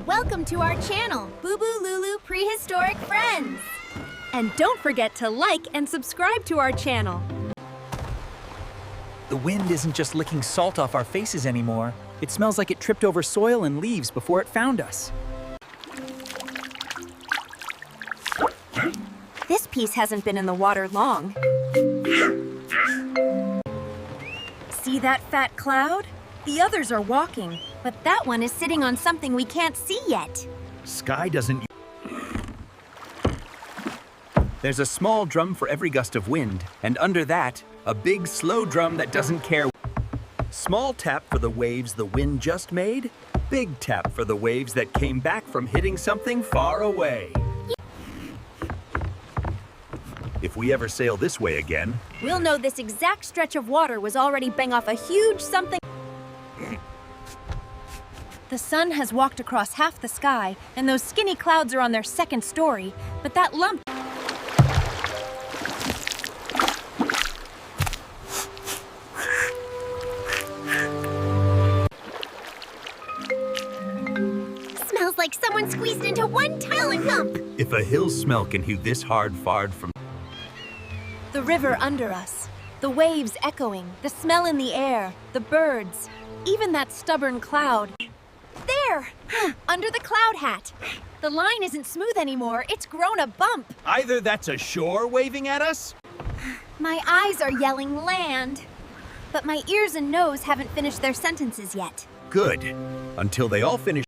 Welcome to our channel, Boo Boo Lulu Prehistoric Friends. And don't forget to like and subscribe to our channel. The wind isn't just licking salt off our faces anymore. It smells like it tripped over soil and leaves before it found us. This piece hasn't been in the water long. See that fat cloud? The others are walking, but that one is sitting on something we can't see yet. Sky doesn't... There's a small drum for every gust of wind, and under that, a big slow drum that doesn't care. Small tap for the waves the wind just made, big tap for the waves that came back from hitting something far away. If we ever sail this way again, we'll know this exact stretch of water was already bang off a huge something. The sun has walked across half the sky, and those skinny clouds are on their second story, but that lump... Smells like someone squeezed into one tiny lump. If a hill smell can hew this hard far from... The river under us, the waves echoing, the smell in the air, the birds, even that stubborn cloud. There! Under the cloud hat. The line isn't smooth anymore, it's grown a bump. Either that's a shore waving at us? My eyes are yelling land, but my ears and nose haven't finished their sentences yet. Good. Until they all finish.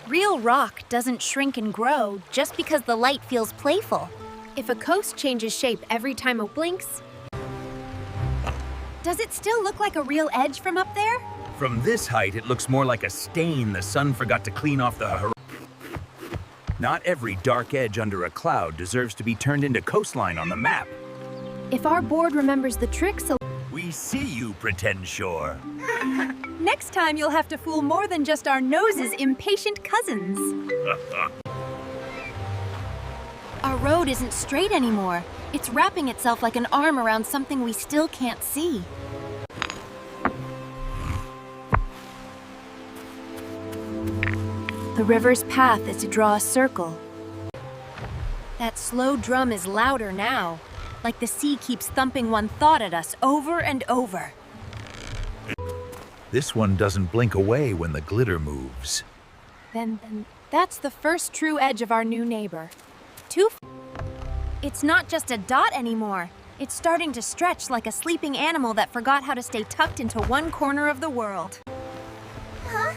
Real rock doesn't shrink and grow just because the light feels playful. If a coast changes shape every time it blinks, does it still look like a real edge from up there? From this height, it looks more like a stain the sun forgot to clean off the horizon. Not every dark edge under a cloud deserves to be turned into coastline on the map. If our board remembers the tricks, we see you, pretend shore. Next time you'll have to fool more than just our noses' impatient cousins. Our road isn't straight anymore. It's wrapping itself like an arm around something we still can't see. The river's path is to draw a circle. That slow drum is louder now, like the sea keeps thumping one thought at us over and over. This one doesn't blink away when the glitter moves. Then that's the first true edge of our new neighbor. It's not just a dot anymore. It's starting to stretch like a sleeping animal that forgot how to stay tucked into one corner of the world. Huh?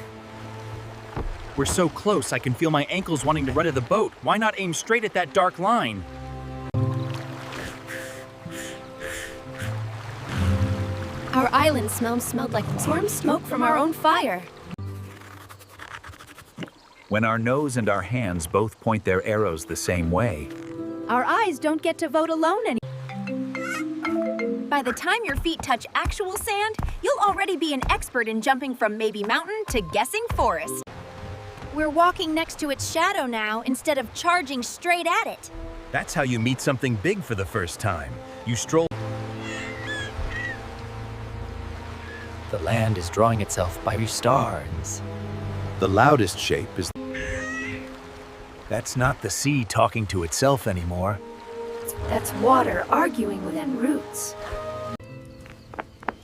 We're so close, I can feel my ankles wanting to run to the boat. Why not aim straight at that dark line? Our island smelled like warm smoke from our own fire. When our nose and our hands both point their arrows the same way. Our eyes don't get to vote alone anymore. By the time your feet touch actual sand, you'll already be an expert in jumping from maybe mountain to guessing forest. We're walking next to its shadow now instead of charging straight at it. That's how you meet something big for the first time. You stroll. The land is drawing itself by stars. The loudest shape is... That's not the sea talking to itself anymore. That's water arguing within roots.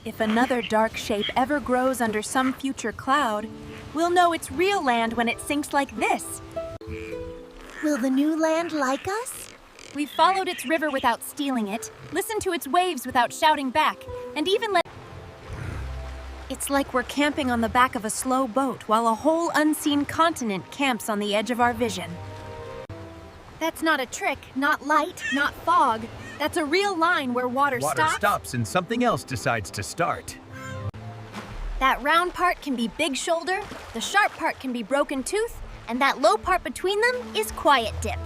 If another dark shape ever grows under some future cloud, we'll know it's real land when it sinks like this. Will the new land like us? We've followed its river without stealing it, listened to its waves without shouting back, and even let... It's like we're camping on the back of a slow boat while a whole unseen continent camps on the edge of our vision. That's not a trick, not light, not fog. That's a real line where water stops and something else decides to start. That round part can be big shoulder, the sharp part can be broken tooth, and that low part between them is quiet dip.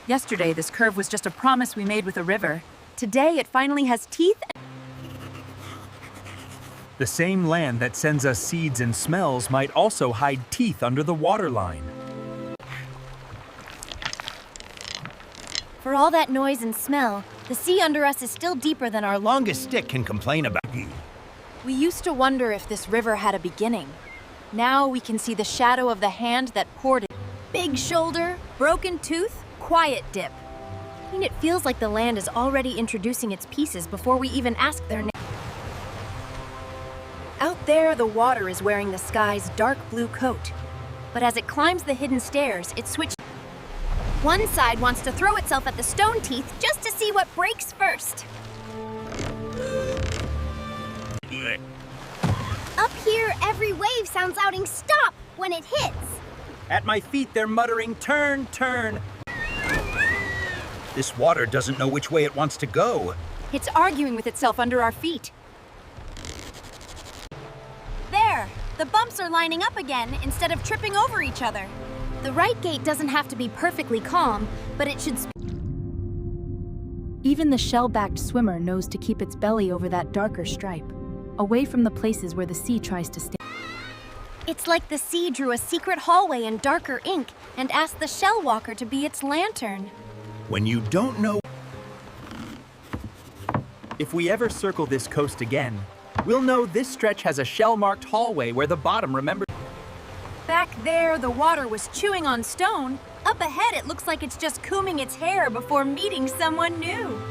Yesterday, this curve was just a promise we made with a river. Today, it finally has teeth. The same land that sends us seeds and smells might also hide teeth under the waterline. For all that noise and smell, the sea under us is still deeper than our Longest stick can complain about. We used to wonder if this river had a beginning. Now we can see the shadow of the hand that poured it. Big shoulder, broken tooth, quiet dip. And it feels like the land is already introducing its pieces before we even ask their name. Out there, the water is wearing the sky's dark blue coat. But as it climbs the hidden stairs, it switches. One side wants to throw itself at the stone teeth just to see what breaks first. Up here, every wave sounds outing stop when it hits. At my feet, they're muttering, turn, turn. This water doesn't know which way it wants to go. It's arguing with itself under our feet. There! The bumps are lining up again instead of tripping over each other. The right gate doesn't have to be perfectly calm, but it should. Even the shell-backed swimmer knows to keep its belly over that darker stripe, away from the places where the sea tries to stay. It's like the sea drew a secret hallway in darker ink and asked the shell walker to be its lantern. When you don't know. If we ever circle this coast again, we'll know this stretch has a shell-marked hallway where the bottom remembers. Back there, the water was chewing on stone. Up ahead, it looks like it's just combing its hair before meeting someone new.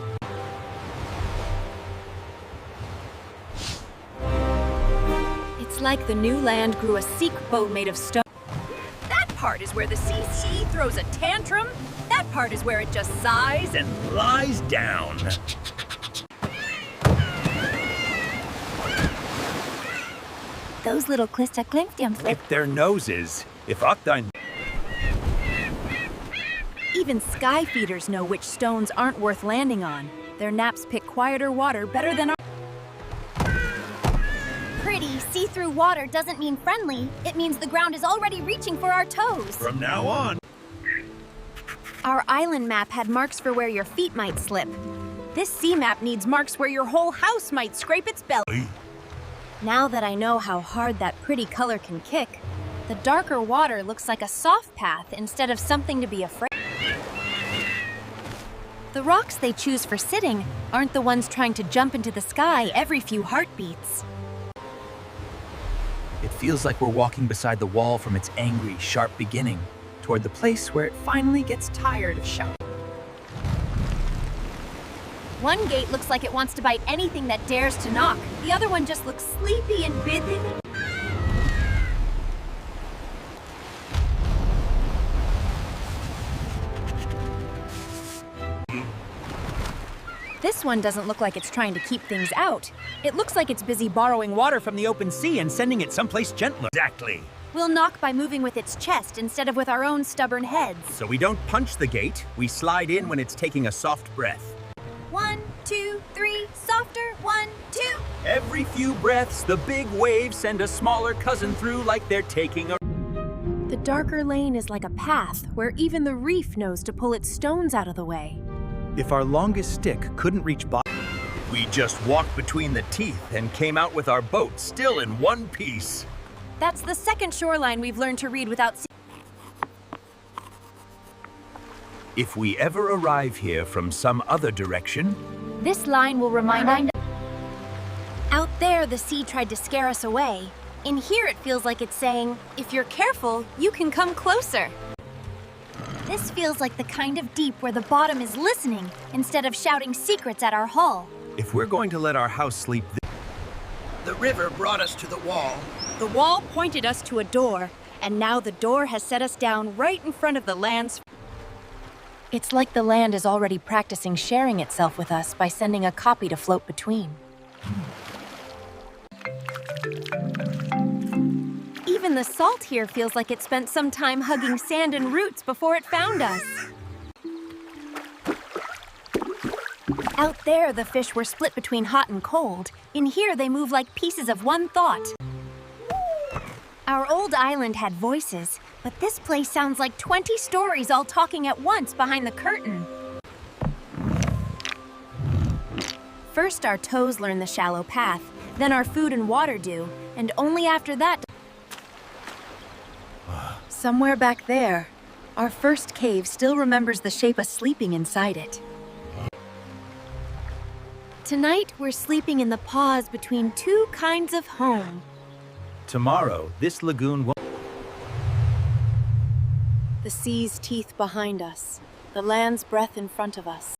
It's like the new land grew a secret boat made of stone. That part is where the sea throws a tantrum. That part is where it just sighs and Lies down. those little clista-climptiums. If their noses, if Octine. Even sky feeders know which stones aren't worth landing on. Their naps pick quieter water better than our. Pretty, see-through water doesn't mean friendly. It means the ground is already reaching for our toes. From now on. Our island map had marks for where your feet might slip. This sea map needs marks where your whole house might scrape its belly. Now that I know how hard that pretty color can kick, the darker water looks like a soft path instead of something to be afraid. The rocks they choose for sitting aren't the ones trying to jump into the sky every few heartbeats. It feels like we're walking beside the wall from its angry, sharp beginning, toward the place where it finally gets tired of shouting. One gate looks like it wants to bite anything that dares to knock. The other one just looks sleepy and busy. This one doesn't look like it's trying to keep things out. It looks like it's busy borrowing water from the open sea and sending it someplace gentler. Exactly. We'll knock by moving with its chest instead of with our own stubborn heads. So we don't punch the gate, we slide in when it's taking a soft breath. 1, 2, 3, softer, 1, 2. Every few breaths, the big waves send a smaller cousin through like they're taking a. The darker lane is like a path where even the reef knows to pull its stones out of the way. If our longest stick couldn't reach bottom, we just walked between the teeth and came out with our boat still in one piece. That's the second shoreline we've learned to read without If we ever arrive here from some other direction, this line will remind us. Out there, the sea tried to scare us away. In here, it feels like it's saying, if you're careful, you can come closer. This feels like the kind of deep where the bottom is listening instead of shouting secrets at our hull. if we're going to let our house sleep, The river brought us to the wall. The wall pointed us to a door, and now the door has set us down right in front of the land's. It's like the land is already practicing sharing itself with us by sending a copy to float between. Even the salt here feels like it spent some time hugging sand and roots before it found us. Out there, the fish were split between hot and cold. In here, they move like pieces of one thought. Our old island had voices, but this place sounds like 20 stories all talking at once behind the curtain. First, our toes learn the shallow path, then our food and water do, and only after that. Somewhere back there, our first cave still remembers the shape of sleeping inside it. Tonight, we're sleeping in the pause between two kinds of home. Tomorrow, this lagoon won't. The sea's teeth behind us, the land's breath in front of us.